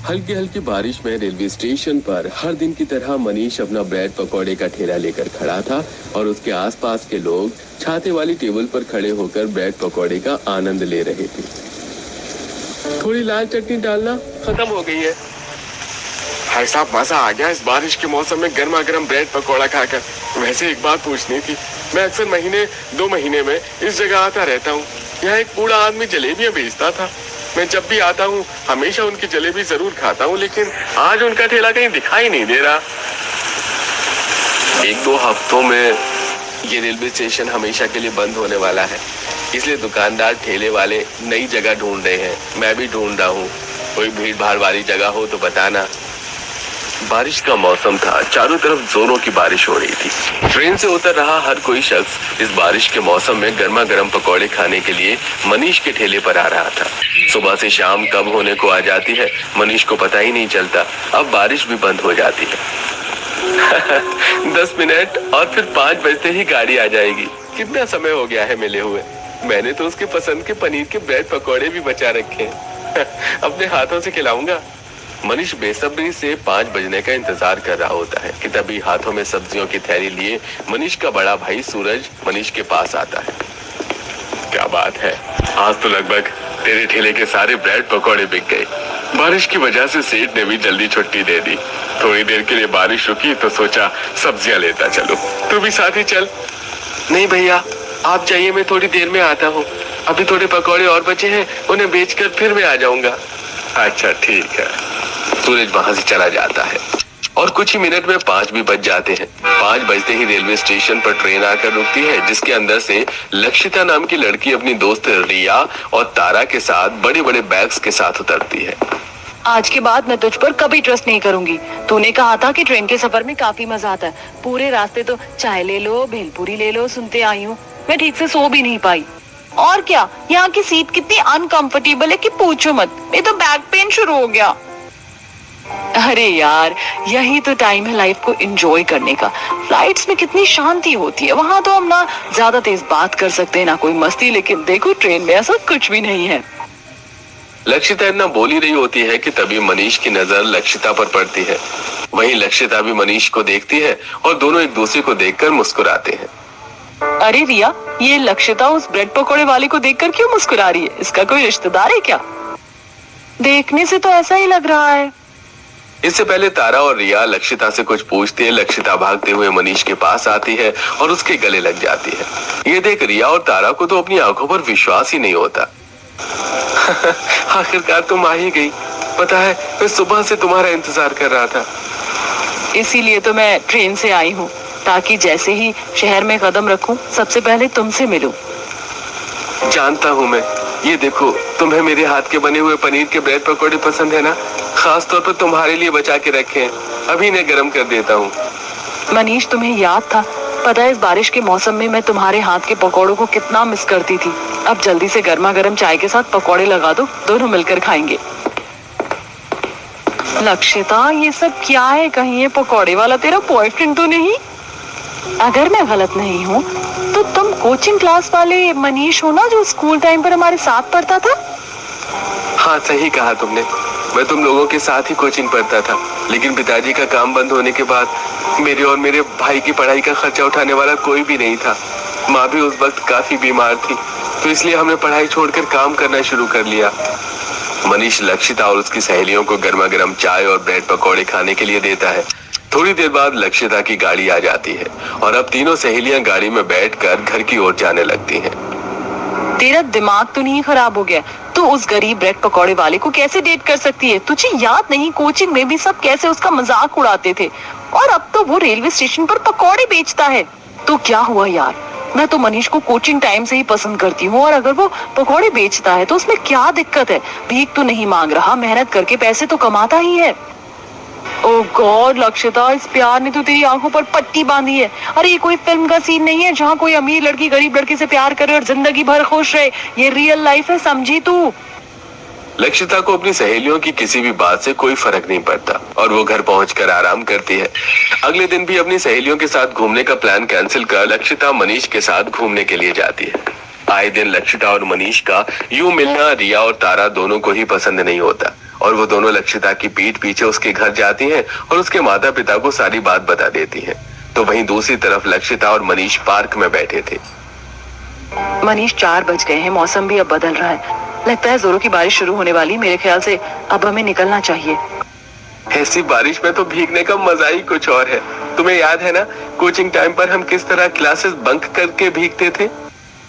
हल्की हल्की बारिश में रेलवे स्टेशन पर हर दिन की तरह मनीष अपना ब्रेड पकौड़े का ठेला लेकर खड़ा था और उसके आसपास के लोग छाते वाली टेबल पर खड़े होकर ब्रेड पकौड़े का आनंद ले रहे थे। थोड़ी लाल चटनी डालना, खत्म हो गई है। भाई साहब, मजा आ गया इस बारिश के मौसम में गर्मा गर्म ब्रेड पकौड़ा खाकर। वैसे एक बात पूछनी थी, मैं अक्सर महीने 2 महीने में इस जगह आता रहता हूँ। यहाँ एक बूढ़ा आदमी जलेबियाँ बेचता था। मैं जब भी आता हूँ हमेशा उनकी जलेबी जरूर खाता हूँ, लेकिन आज उनका ठेला कहीं दिखाई नहीं दे रहा। 1-2 हफ्तों में ये रेलवे स्टेशन हमेशा के लिए बंद होने वाला है, इसलिए दुकानदार ठेले वाले नई जगह ढूंढ रहे हैं। मैं भी ढूंढ रहा हूँ। कोई भीड़ भाड़ वाली जगह हो तो बताना। बारिश का मौसम था, चारों तरफ जोरों की बारिश हो रही थी। ट्रेन से उतर रहा हर कोई शख्स इस बारिश के मौसम में गर्मा गर्म पकौड़े खाने के लिए मनीष के ठेले पर आ रहा था। सुबह से शाम कब होने को आ जाती है मनीष को पता ही नहीं चलता। अब बारिश भी बंद हो जाती है। 10 मिनट और फिर 5 बजते ही गाड़ी आ जाएगी। कितना समय हो गया है मिले हुए। मैंने तो उसके पसंद के पनीर के ब्रेड पकौड़े भी बचा रखे हैं। अपने हाथों से खिलाऊंगा। मनीष बेसब्री से 5 बजने का इंतजार कर रहा होता है कि तभी हाथों में सब्जियों की थैली लिए मनीष का बड़ा भाई सूरज मनीष के पास आता है। क्या बात है, आज तो लगभग तेरे ठेले के सारे ब्रेड पकौड़े बिक गए। बारिश की वजह से सेठ ने भी जल्दी छुट्टी दे दी। थोड़ी देर के लिए बारिश रुकी तो सोचा सब्जियां लेता चलो। तू भी साथ ही चल। नहीं भैया, आप जाइए, मैं थोड़ी देर में आता हूँ। अभी थोड़े पकौड़े और बचे हैं, उन्हें बेचकर फिर मैं आ जाऊंगा। अच्छा ठीक है। सूरज वहां से चला जाता है और कुछ ही मिनट में 5 भी बज जाते हैं। 5 बजते ही रेलवे स्टेशन पर ट्रेन आकर रुकती है, जिसके अंदर से लक्षिता नाम की लड़की अपनी दोस्त रिया और तारा के साथ बड़े बड़े बैग्स के साथ उतरती है। आज के बाद मैं तुझ पर कभी ट्रस्ट नहीं करूंगी। तूने कहा था कि ट्रेन के सफर में काफी मजा आता है। पूरे रास्ते तो चाय ले लो, भेलपूरी ले लो सुनते आई हूँ। मैं ठीक से सो भी नहीं पाई। और क्या, यहाँ की सीट कितनी अनकंफर्टेबल है कि पूछो मत। ये तो बैक पेन शुरू हो गया। अरे यार, यही तो टाइम है लाइफ को एंजॉय करने का। फ्लाइट्स में कितनी शांति होती है। वहाँ तो हम ना ज्यादा तेज बात कर सकते हैं ना कोई मस्ती, लेकिन देखो ट्रेन में ऐसा कुछ भी नहीं है। लक्षिता इतना बोल ही रही होती है कि तभी मनीष की नजर लक्षिता पर पड़ती है। वहीं लक्षिता भी मनीष को देखती है और दोनों एक दूसरे को देखकर मुस्कुराते हैं। अरे रिया, ये लक्षिता उस ब्रेड पकौड़े वाले को देखकर क्यों मुस्कुरा रही है? इसका कोई रिश्तेदार है क्या? देखने से तो ऐसा ही लग रहा है। इससे पहले तारा और रिया लक्षिता से कुछ पूछती है। लक्षिता भागते हुए मनीष के पास आती है और उसके गले लग जाती है। ये देख रिया और तारा को तो अपनी आंखों पर विश्वास ही नहीं होता। आखिरकार तुम आ ही गई। पता है, मैं सुबह से तुम्हारा इंतजार कर रहा था। इसीलिए तो मैं ट्रेन से आई हूँ, ताकि जैसे ही शहर में कदम रखूं सबसे पहले तुमसे मिलूं। जानता हूँ मैं। ये देखो, तुम्हें मेरे हाथ के बने हुए पनीर के ब्रेड पकौड़े पसंद है ना? खास तौर पर तुम्हारे लिए बचा के रखे हैं। अभी इन्हें गर्म कर देता हूँ। मनीष, तुम्हें याद था? पता है इस बारिश के मौसम में मैं तुम्हारे हाथ के पकौड़ों को कितना मिस करती थी। अब जल्दी से गर्मा गर्म चाय के साथ पकौड़े लगा दो, दोनों मिलकर खाएंगे। लक्षिता, ये सब क्या है? कहीं ये पकौड़े वाला तेरा बॉयफ्रेंड तो नहीं? अगर मैं गलत नहीं हूँ तो तुम कोचिंग क्लास वाले मनीष हो ना, जो स्कूल टाइम पर हमारे साथ पढ़ता था? हाँ, सही कहा तुमने। मैं तुम लोगों के साथ ही कोचिंग पढ़ता था, लेकिन पिताजी का काम बंद होने के बाद मेरे और मेरे भाई की पढ़ाई का खर्चा उठाने वाला कोई भी नहीं था। माँ भी उस वक्त काफी बीमार थी, तो इसलिए हमने पढ़ाई छोड़कर काम करना शुरू कर लिया। मनीष लक्षिता और उसकी सहेलियों को गर्मा गर्म चाय और ब्रेड पकौड़े खाने के लिए देता है। थोड़ी देर बाद लक्षिता की गाड़ी आ जाती है और अब तीनों सहेलियां गाड़ी में बैठकर घर की ओर जाने लगती हैं। तेरा दिमाग तो नहीं खराब हो गया? तू उस गरीब ब्रेड पकौड़े वाले को कैसे डेट कर सकती है? तुझे याद नहीं कोचिंग में भी सब कैसे उसका मजाक उड़ाते थे, और अब तो वो रेलवे स्टेशन पर पकौड़े बेचता है। तो क्या हुआ यार, मैं तो मनीष को कोचिंग टाइम से ही पसंद करती हूँ, और अगर वो पकौड़े बेचता है तो उसमें क्या दिक्कत है? भीख तो नहीं मांग रहा, मेहनत करके पैसे तो कमाता ही है। ओह गॉड लक्षिता, इस प्यार ने तो तेरी आंखों पर पट्टी बांधी है। अरे ये कोई फिल्म का सीन नहीं है जहाँ कोई अमीर लड़की गरीब लड़के से प्यार करे और जिंदगी भर खुश रहे। ये रियल लाइफ है, समझी तू? लक्षिता को अपनी सहेलियों की किसी भी बात से कोई फर्क नहीं पड़ता और वो घर पहुंचकर आराम करती है। अगले दिन भी अपनी सहेलियों के साथ घूमने का प्लान कैंसिल कर लक्षिता मनीष के साथ घूमने के लिए जाती है। आए दिन लक्षिता और मनीष का यूं मिलना रिया और तारा दोनों को ही पसंद नहीं होता और वो दोनों लक्षिता की पीठ पीछे उसके घर जाती हैं और उसके माता पिता को सारी बात बता देती हैं। तो वहीं दूसरी तरफ लक्षिता और मनीष पार्क में बैठे थे। मनीष 4 बज गए हैं, मौसम भी अब बदल रहा है, लगता है जोरों की बारिश शुरू होने वाली। मेरे ख्याल से अब हमें निकलना चाहिए। ऐसी बारिश में तो भीगने का मजा ही कुछ और है। तुम्हें याद है ना कोचिंग टाइम पर हम किस तरह क्लासेस बंक करके भीगते थे?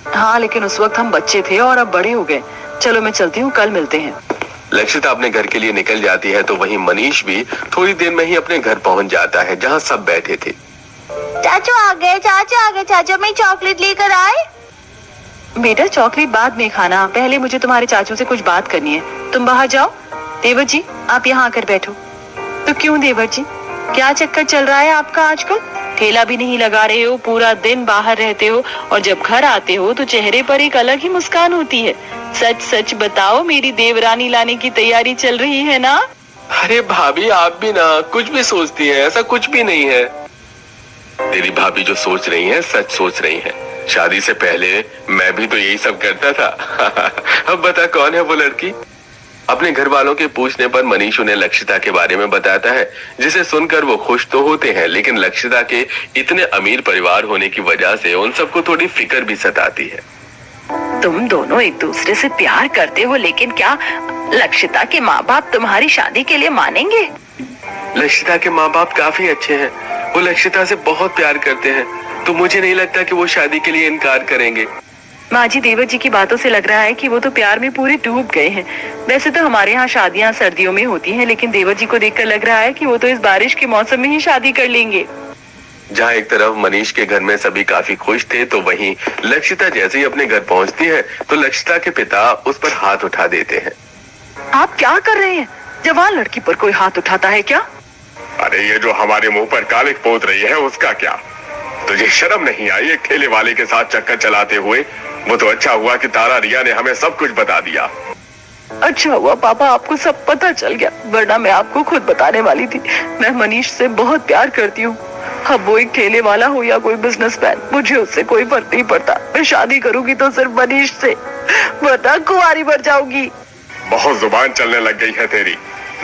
हाँ, लेकिन उस वक्त हम बच्चे थे और अब बड़े हो गए। चलो मैं चलती हूँ, कल मिलते हैं। लक्षिता अपने घर के लिए निकल जाती है तो वहीं मनीष भी थोड़ी देर में ही अपने घर पहुंच जाता है जहां सब बैठे थे। चाचू आ गए, चाचू आ गए, चाचू मैं चॉकलेट लेकर आए। बेटा चॉकलेट बाद में खाना, पहले मुझे तुम्हारे चाचू से कुछ बात करनी है। तुम बाहर जाओ। देवर जी आप यहाँ आकर बैठो। तो क्यों देवर जी, क्या चक्कर चल रहा है आपका आजकल? ठेला भी नहीं लगा रहे हो, पूरा दिन बाहर रहते हो और जब घर आते हो तो चेहरे पर एक अलग ही मुस्कान होती है। सच सच बताओ, मेरी देवरानी लाने की तैयारी चल रही है ना? अरे भाभी आप भी ना कुछ भी सोचती हैं, ऐसा कुछ भी नहीं है। तेरी भाभी जो सोच रही है सच सोच रही है। शादी से पहले मैं भी तो यही सब करता था। अब बता कौन है वो लड़की? अपने घर वालों के पूछने पर मनीष उन्हें लक्षिता के बारे में बताता है, जिसे सुनकर वो खुश तो होते हैं, लेकिन लक्षिता के इतने अमीर परिवार होने की वजह से उन सबको थोड़ी फिक्र भी सताती है। तुम दोनों एक दूसरे से प्यार करते हो, लेकिन क्या लक्षिता के माँ बाप तुम्हारी शादी के लिए मानेंगे? लक्षिता के माँ बाप काफी अच्छे हैं, वो लक्षिता से बहुत प्यार करते हैं, तो मुझे नहीं लगता कि वो शादी के लिए इनकार करेंगे। माँ जी, देवर जी की बातों से लग रहा है कि वो तो प्यार में पूरे डूब गए हैं। वैसे तो हमारे यहाँ शादियाँ सर्दियों में होती हैं, लेकिन देवर जी को देखकर लग रहा है कि वो तो इस बारिश के मौसम में ही शादी कर लेंगे। जहाँ एक तरफ मनीष के घर में सभी काफी खुश थे, तो वहीं लक्षिता जैसे ही अपने घर पहुँचती है तो लक्षिता के पिता उस पर हाथ उठा देते हैं। आप क्या कर रहे हैं? जवान लड़की पर कोई हाथ उठाता है क्या? अरे ये जो हमारे मुंह पर कालिक पोत रही है उसका क्या? तुझे शर्म नहीं आई एक ठेले वाले के साथ चक्कर चलाते हुए? वो तो अच्छा हुआ कि तारा रिया ने हमें सब कुछ बता दिया। अच्छा हुआ पापा आपको सब पता चल गया, वरना मैं आपको खुद बताने वाली थी। मैं मनीष से बहुत प्यार करती हूँ। अब वो एक ठेले वाला हो या कोई बिजनेसमैन, मुझे उससे कोई फर्क नहीं पड़ता। मैं शादी करूंगी तो सिर्फ मनीष से, वरना कुंवारी मर जाऊंगी। बहुत जुबान चलने लग गई है तेरी।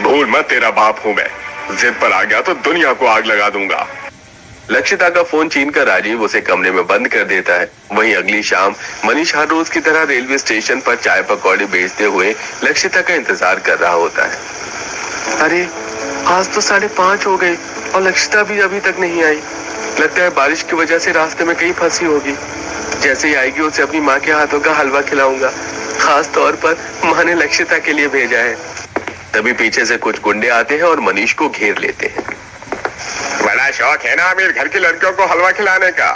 भूल मत, तेरा बाप हूँ मैं। जिद पर आ गया तो दुनिया को आग लगा दूंगा। लक्षिता का फोन छीनकर राजीव उसे कमरे में बंद कर देता है। वहीं अगली शाम मनीष हर रोज की तरह रेलवे स्टेशन पर चाय पकौड़े बेचते हुए लक्षिता का इंतजार कर रहा होता है। अरे आज तो 5:30 हो गए और लक्षिता भी अभी तक नहीं आई। लगता है बारिश की वजह से रास्ते में कहीं फंसी होगी। जैसे ही आएगी उसे अपनी माँ के हाथों का हलवा खिलाऊंगा। खास तौर पर माँ ने लक्षिता के लिए भेजा है। तभी पीछे से कुछ गुंडे आते हैं और मनीष को घेर लेते हैं। बड़ा शौक है ना अमीर घर की लड़कियों को हलवा खिलाने का?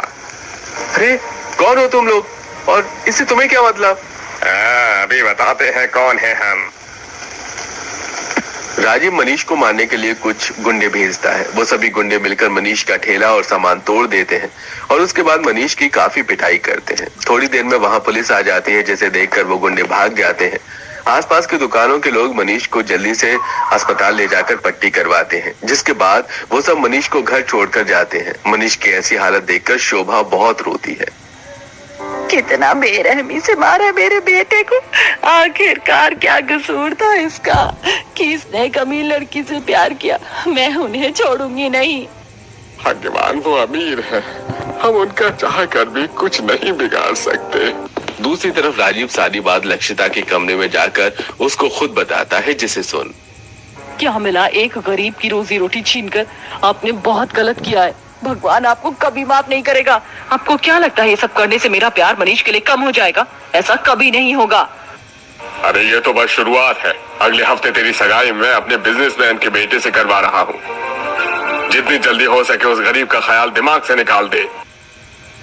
अरे कौन हो तुम लोग और इससे तुम्हें क्या मतलब? अभी बताते हैं कौन है हम। राजीव मनीष को मारने के लिए कुछ गुंडे भेजता है। वो सभी गुंडे मिलकर मनीष का ठेला और सामान तोड़ देते हैं और उसके बाद मनीष की काफी पिटाई करते हैं। थोड़ी देर में वहां पुलिस आ जाती है, जिसे देखकर वो गुंडे भाग जाते हैं। आसपास की दुकानों के लोग मनीष को जल्दी से अस्पताल ले जाकर पट्टी करवाते हैं, जिसके बाद वो सब मनीष को घर छोड़कर जाते हैं। मनीष की ऐसी हालत देखकर शोभा बहुत रोती है। कितना बेरहमी से मारा मेरे बेटे को। आखिरकार क्या कसूर था इसका कि इसने कमी लड़की से प्यार किया? मैं उन्हें छोड़ूंगी नहीं। भगवान वो अमीर है, हम उनका चाह कर भी कुछ नहीं बिगाड़ सकते। दूसरी तरफ राजीव सारी बात लक्षिता के कमरे में जाकर उसको खुद बताता है, जिसे सुन। क्या मिला एक गरीब की रोजी रोटी छीनकर? आपने बहुत गलत किया है। भगवान आपको कभी माफ नहीं करेगा। आपको क्या लगता है ये सब करने से मेरा प्यार मनीष के लिए कम हो जाएगा? ऐसा कभी नहीं होगा। अरे ये तो बस शुरुआत है। अगले हफ्ते तेरी सगाई मैं अपने बिजनेसमैन के बेटे से करवा रहा हूँ। जितनी जल्दी हो सके उस गरीब का ख्याल दिमाग से निकाल दे।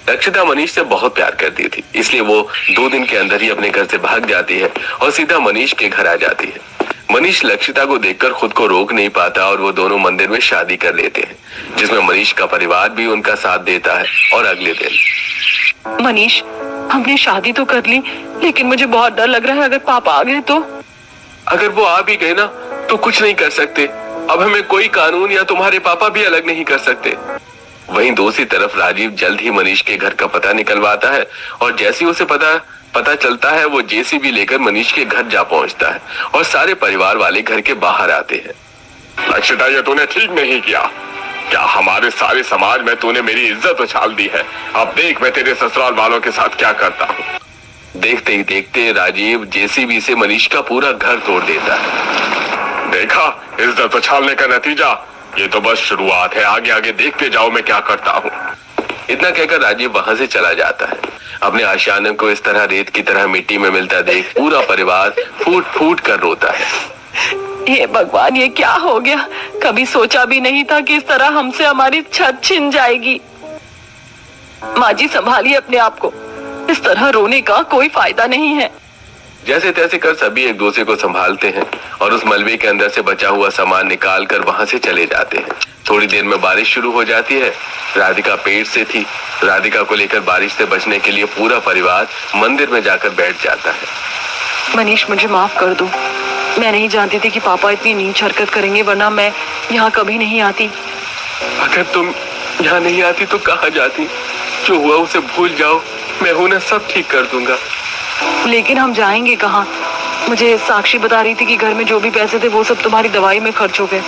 लक्षिता मनीष से बहुत प्यार करती थी, इसलिए वो 2 दिन के अंदर ही अपने घर से भाग जाती है और सीधा मनीष के घर आ जाती है। मनीष लक्षिता को देखकर खुद को रोक नहीं पाता और वो दोनों मंदिर में शादी कर लेते हैं, जिसमें मनीष का परिवार भी उनका साथ देता है। और अगले दिन मनीष, हमने शादी तो कर ली, लेकिन मुझे बहुत डर लग रहा है अगर पापा आ गए तो। अगर वो आ भी गए ना तो कुछ नहीं कर सकते। अब हमें कोई कानून या तुम्हारे पापा भी अलग नहीं कर सकते। वहीं दूसरी तरफ राजीव जल्द ही मनीष के घर का पता निकलवाता है और जैसे ही उसे पता पता चलता है वो जेसीबी लेकर मनीष के घर जा पहुंचता है और सारे परिवार वाले घर के बाहर आते हैं। लक्षिता, ये तूने ठीक नहीं किया। क्या हमारे सारे समाज में तूने मेरी इज्जत उछाल दी है। अब देख मैं तेरे ससुराल वालों के साथ क्या करता हूँ। देखते ही देखते राजीव जेसीबी से मनीष का पूरा घर तोड़ देता है। देखा इज्जत उछालने का नतीजा। ये तो बस शुरुआत है, आगे आगे देखते जाओ मैं क्या करता हूँ। इतना कहकर राजीव वहां से चला जाता है। अपने आशियाने को इस तरह रेत की तरह मिट्टी में मिलता देख पूरा परिवार फूट फूट कर रोता है। हे भगवान, ये क्या हो गया? कभी सोचा भी नहीं था कि इस तरह हमसे हमारी छत छिन जाएगी। माँ जी, संभालिए अपने आप को। इस तरह रोने का कोई फायदा नहीं है। जैसे तैसे कर सभी एक दूसरे को संभालते हैं और उस मलबे के अंदर से बचा हुआ सामान निकाल कर वहां से चले जाते हैं। थोड़ी देर में बारिश शुरू हो जाती है। राधिका पेट से थी। राधिका को लेकर बारिश से बचने के लिए पूरा परिवार मंदिर में जाकर बैठ जाता है। मनीष, मुझे माफ कर दो। मैं नहीं जानती थी कि पापा इतनी नीच हरकत करेंगे, वरना मैं यहाँ कभी नहीं आती। अगर तुम यहाँ नहीं आती तो कहाँ जाती? जो हुआ उसे भूल जाओ, मैं हूं ना, सब ठीक कर दूंगा। लेकिन हम जाएंगे कहाँ? मुझे साक्षी बता रही थी कि घर में जो भी पैसे थे वो सब तुम्हारी दवाई में खर्च हो गए।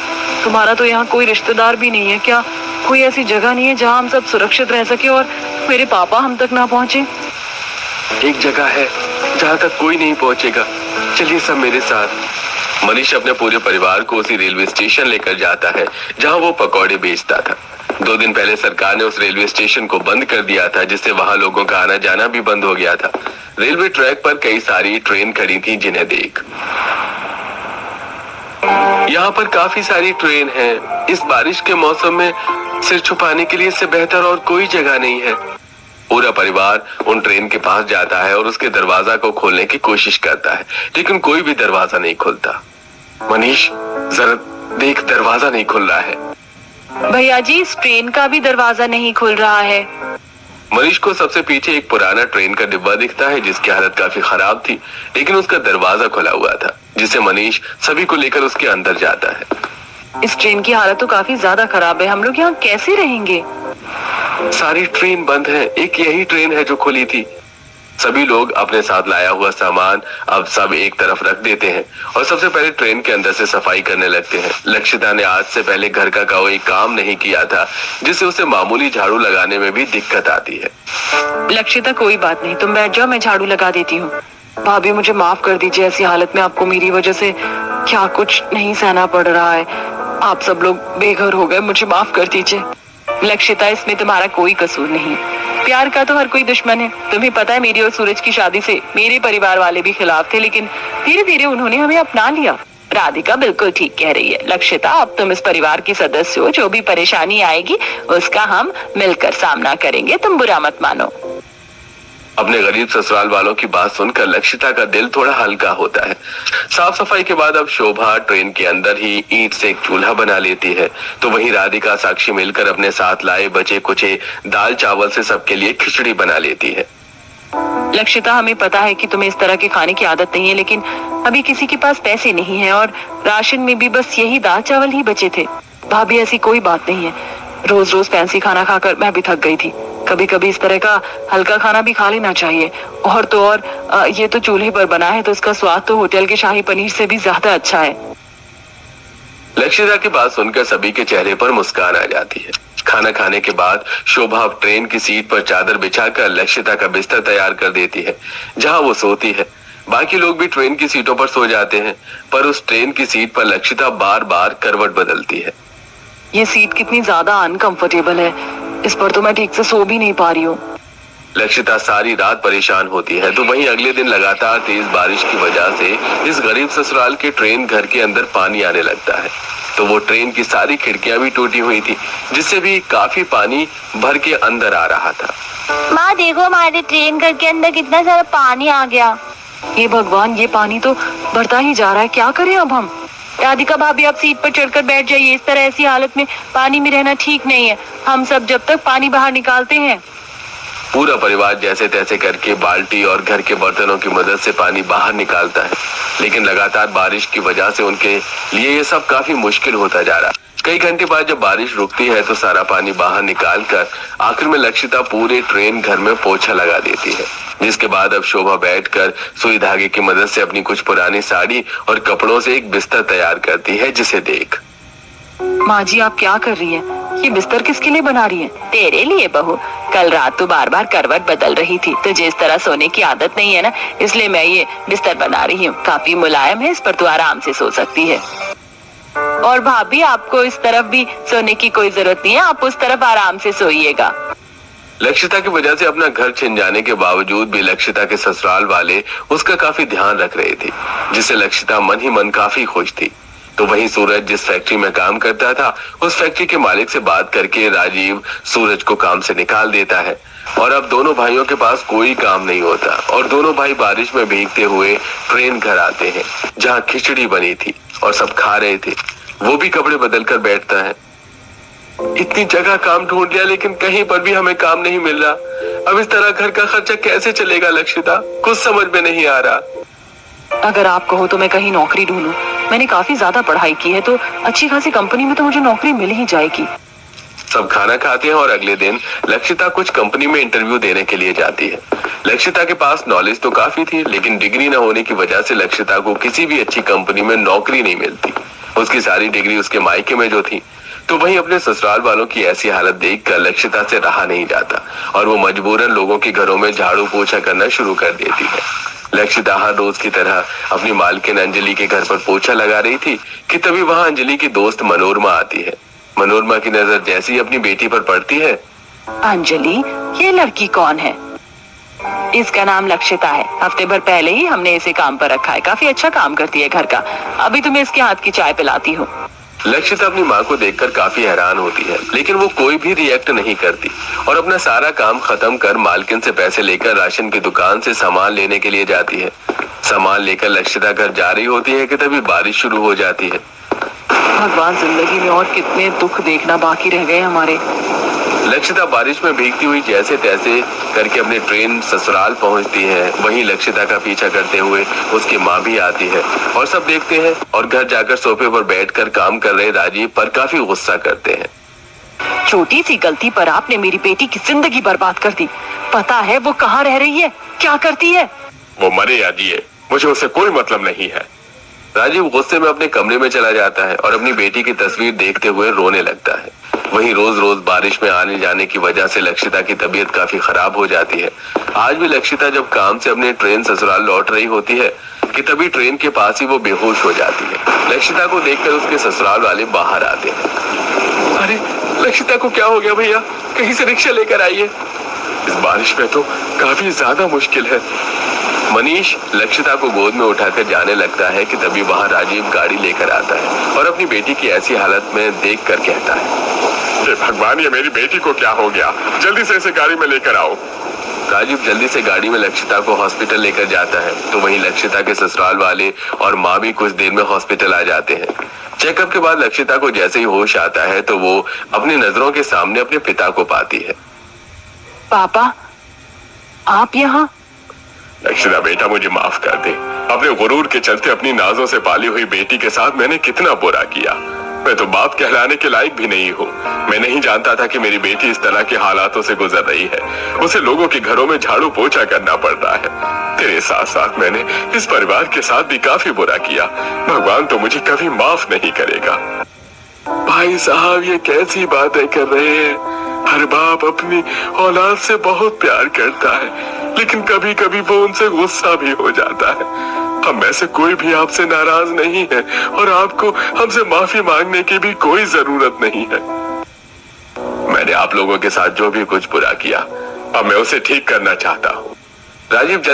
तुम्हारा तो यहाँ कोई रिश्तेदार भी नहीं है क्या? कोई ऐसी जगह नहीं है जहाँ हम सब सुरक्षित रह सके और मेरे पापा हम तक ना पहुँचे? एक जगह है जहाँ तक कोई नहीं पहुँचेगा। चलिए सब मेरे साथ। मनीष अपने पूरे परिवार को उसी रेलवे स्टेशन लेकर जाता है जहाँ वो पकौड़े बेचता था। 2 दिन पहले सरकार ने उस रेलवे स्टेशन को बंद कर दिया था, जिससे वहां लोगों का आना जाना भी बंद हो गया था। रेलवे ट्रैक पर कई सारी ट्रेन खड़ी थी जिन्हें देख यहाँ पर काफी सारी ट्रेन हैं। इस बारिश के मौसम में सिर छुपाने के लिए इससे बेहतर और कोई जगह नहीं है। पूरा परिवार उन ट्रेन के पास जाता है और उसके दरवाजा को खोलने की कोशिश करता है, लेकिन कोई भी दरवाजा नहीं खुलता। मनीष, जरा देख, दरवाजा नहीं खुल रहा है। भैया जी, इस ट्रेन का भी दरवाजा नहीं खुल रहा है। मनीष को सबसे पीछे एक पुराना ट्रेन का डिब्बा दिखता है जिसकी हालत काफी खराब थी, लेकिन उसका दरवाजा खुला हुआ था, जिससे मनीष सभी को लेकर उसके अंदर जाता है। इस ट्रेन की हालत तो काफी ज्यादा खराब है। हम लोग यहाँ कैसे रहेंगे? सारी ट्रेन बंद है, एक यही ट्रेन है जो खुली थी। सभी लोग अपने साथ लाया हुआ सामान अब सब एक तरफ रख देते हैं और सबसे पहले ट्रेन के अंदर से सफाई करने लगते हैं। लक्षिता ने आज से पहले घर का कोई काम नहीं किया था, जिससे उसे मामूली झाड़ू लगाने में भी दिक्कत आती है। लक्षिता, कोई बात नहीं, तुम बैठ जाओ, मैं झाड़ू लगा देती हूँ। भाभी, मुझे माफ कर दीजिए। ऐसी हालत में आपको मेरी वजह से क्या कुछ नहीं सहना पड़ रहा है। आप सब लोग बेघर हो गए, मुझे माफ कर दीजिए। लक्षिता, इसमें तुम्हारा कोई कसूर नहीं। प्यार का तो हर कोई दुश्मन है। तुम्हें पता है, मेरी और सूरज की शादी से मेरे परिवार वाले भी खिलाफ थे, लेकिन धीरे धीरे उन्होंने हमें अपना लिया। राधिका बिल्कुल ठीक कह रही है। लक्षिता, अब तुम इस परिवार की सदस्य हो। जो भी परेशानी आएगी उसका हम मिलकर सामना करेंगे, तुम बुरा मत मानो। अपने गरीब ससुराल वालों की बात सुनकर लक्षिता का दिल थोड़ा हल्का होता है। साफ सफाई के बाद अब शोभा ट्रेन के अंदर ही ईंट से एक चूल्हा बना लेती है, तो वहीं राधिका साक्षी मिलकर अपने साथ लाए बचे कुचे दाल चावल से सबके लिए खिचड़ी बना लेती है। लक्षिता, हमें पता है कि तुम्हें इस तरह के खाने की आदत नहीं है, लेकिन अभी किसी के पास पैसे नहीं है और राशन में भी बस यही दाल चावल ही बचे थे। भाभी, ऐसी कोई बात नहीं है। रोज रोज फैंसी खाना खाकर मैं भी थक गई थी। कभी कभी इस तरह का हल्का खाना भी खा लेना चाहिए। और तो और ये तो चूल्हे पर बना है, तो इसका स्वाद तो होटल के शाही पनीर से भी ज्यादा अच्छा है। लक्षिता की बात सुनकर सभी के चेहरे पर मुस्कान आ जाती है। खाना खाने के बाद शोभा अब ट्रेन की सीट पर चादर बिछाकर लक्षिता का बिस्तर तैयार कर देती है, जहां वो सोती है। बाकी लोग भी ट्रेन की सीटों पर सो जाते हैं, पर उस ट्रेन की सीट पर लक्षिता बार बार करवट बदलती है। ये सीट कितनी ज्यादा अनकंफर्टेबल है, इस पर तो मैं ठीक से सो भी नहीं पा रही हूँ। लक्षिता सारी रात परेशान होती है, तो वहीं अगले दिन लगातार तेज बारिश की वजह से इस गरीब ससुराल के ट्रेन घर के अंदर पानी आने लगता है। तो वो ट्रेन की सारी खिड़कियां भी टूटी हुई थी, जिससे भी काफी पानी भर के अंदर आ रहा था। माँ देखो, हमारे ट्रेन घर के अंदर कितना सारा पानी आ गया। हे भगवान, ये पानी तो बढ़ता ही जा रहा है। क्या करें अब हम? राधिका भाभी, आप सीट पर चढ़कर बैठ जाइए। इस तरह ऐसी हालत में पानी में रहना ठीक नहीं है। हम सब जब तक पानी बाहर निकालते हैं। पूरा परिवार जैसे तैसे करके बाल्टी और घर के बर्तनों की मदद से पानी बाहर निकालता है, लेकिन लगातार बारिश की वजह से उनके लिए ये सब काफी मुश्किल होता जा रहा है। कई घंटे बाद जब बारिश रुकती है तो सारा पानी बाहर निकालकर आखिर में लक्षिता पूरे ट्रेन घर में पोछा लगा देती है। जिसके बाद अब शोभा बैठकर सुई धागे की मदद से अपनी कुछ पुरानी साड़ी और कपड़ों से एक बिस्तर तैयार करती है, जिसे देख माँ जी आप क्या कर रही हैं? ये बिस्तर किसके लिए बना रही हैं? तेरे लिए बहू। कल रात तू बार बार करवट बदल रही थी, तुझे इस तरह सोने की आदत नहीं है ना, इसलिए मैं ये बिस्तर बना रही हूँ। काफी मुलायम है, इस पर तू आराम से सो सकती है। और भाभी आपको इस तरफ भी सोने की कोई जरूरत नहीं है, आप उस तरफ आराम से सोइएगा। लक्षिता की वजह से अपना घर छिन जाने के बावजूद भी लक्षिता के ससुराल वाले उसका काफी ध्यान रख रहे थे, जिससे लक्षिता मन ही मन काफी खुश थी। तो वहीं सूरज जिस फैक्ट्री में काम करता था, उस फैक्ट्री के मालिक से बात करके राजीव सूरज को काम से निकाल देता है और अब दोनों भाइयों के पास कोई काम नहीं होता और दोनों भाई बारिश में भीगते हुए ट्रेन घर आते हैं, जहाँ खिचड़ी बनी थी और सब खा रहे थे। वो भी कपड़े बदल कर बैठता है। इतनी जगह काम ढूंढ लिया लेकिन कहीं पर भी हमें काम नहीं मिल रहा। अब इस तरह घर का खर्चा कैसे चलेगा लक्षिता? कुछ समझ में नहीं आ रहा। अगर आप कहो तो मैं कहीं नौकरी ढूंढूं। मैंने काफी ज्यादा पढ़ाई की है, तो अच्छी खासी कंपनी में तो मुझे नौकरी मिल ही जाएगी। सब खाना खाते हैं और अगले दिन लक्षिता कुछ कंपनी में इंटरव्यू देने के लिए जाती है। लक्षिता के पास नॉलेज तो काफी थी, लेकिन डिग्री न होने की वजह से लक्षिता को किसी भी अच्छी कंपनी में नौकरी नहीं मिलती। उसकी सारी डिग्री उसके मायके में जो थी। तो वहीं अपने ससुराल वालों की ऐसी हालत देखकर लक्षिता से रहा नहीं जाता और वो मजबूरन लोगों के घरों में झाड़ू पोछा करना शुरू कर देती है। लक्षिता हर रोज की तरह अपनी मालकिन अंजलि के घर पर पोछा लगा रही थी कि तभी वहां अंजलि की दोस्त मनोरमा आती है। मनोरमा की नजर जैसे ही अपनी बेटी पर पड़ती है। अंजलि, ये लड़की कौन है? इसका नाम लक्षिता है। हफ्ते भर पहले ही हमने इसे काम पर रखा है, काफी अच्छा काम करती है घर का। अभी तुम्हें इसके हाथ की चाय पिलाती हूँ। लक्षिता अपनी माँ को देखकर काफी हैरान होती है, लेकिन वो कोई भी रिएक्ट नहीं करती और अपना सारा काम खत्म कर मालकिन से पैसे लेकर राशन की दुकान से सामान लेने के लिए जाती है। सामान लेकर लक्षिता घर जा रही होती है कि तभी बारिश शुरू हो जाती है। भगवान, जिंदगी में और कितने दुख देखना बाकी रह गए हमारे। लक्षिता बारिश में भीगती हुई जैसे तैसे करके अपनी ट्रेन ससुराल पहुंचती है। वहीं लक्षिता का पीछा करते हुए उसकी माँ भी आती है और सब देखते हैं और घर जाकर सोफे पर बैठकर काम कर रहे राजीव पर काफी गुस्सा करते हैं। छोटी सी गलती पर आपने मेरी बेटी की जिंदगी बर्बाद कर दी। पता है वो कहाँ रह रही है, क्या करती है? वो मरे या जिए, मुझे उससे कोई मतलब नहीं है। राजीव गुस्से में अपने कमरे में चला जाता है और अपनी बेटी की तस्वीर देखते हुए रोने लगता है। वहीं रोज रोज बारिश में आने जाने की वजह से लक्षिता की तबीयत काफी खराब हो जाती है। आज भी लक्षिता जब काम से अपने ट्रेन ससुराल लौट रही होती है कि तभी ट्रेन के पास ही वो बेहोश हो जाती है। लक्षिता को देखकर उसके ससुराल वाले बाहर आते हैं। अरे लक्षिता को क्या हो गया भैया? कहीं से रिक्शा लेकर आइए। इस बारिश में तो काफी ज्यादा मुश्किल है। मनीष लक्षिता को गोद में उठाकर जाने लगता है कि तभी वहां राजीव गाड़ी लेकर आता है और अपनी बेटी की ऐसी हालत में देखकर कहता है, भगवान, ये मेरी बेटी को क्या हो गया? जल्दी से इसे गाड़ी में लेकर आओ। राजीव जल्दी से गाड़ी में लक्षिता को हॉस्पिटल लेकर जाता है। तो वहीं लक्षिता के ससुराल वाले और माँ भी कुछ देर में हॉस्पिटल आ जाते हैं। चेकअप के बाद लक्षिता को जैसे ही होश आता है तो वो अपनी नजरों के सामने अपने पिता को पाती है। पापा, आप यहाँ? लक्षिता बेटा, मुझे माफ कर दे। अपने गुरूर के चलते अपनी नाजों से पाली हुई बेटी के साथ मैंने कितना बुरा किया। मैं तो बाप कहलाने के लायक भी नहीं हूँ। मैं नहीं जानता था कि मेरी बेटी इस तरह के हालातों से गुजर रही है। उसे लोगों के घरों में झाड़ू पोछा करना पड़ रहा है। तेरे साथ साथ मैंने इस परिवार के साथ भी काफी बुरा किया। भगवान तो मुझे कभी माफ नहीं करेगा। भाई साहब, ये कैसी बातें कर रहे हैं? हर बाप अपनी औलाद से बहुत प्यार करता है, लेकिन कभी कभी वो उनसे गुस्सा भी हो जाता है। हम में से कोई भी आपसे नाराज नहीं है और आपको हमसे माफी मांगने की भी कोई जरूरत नहीं है। मैंने आप लोगों के साथ जो भी कुछ बुरा किया, अब मैं उसे ठीक करना चाहता हूँ। राजीव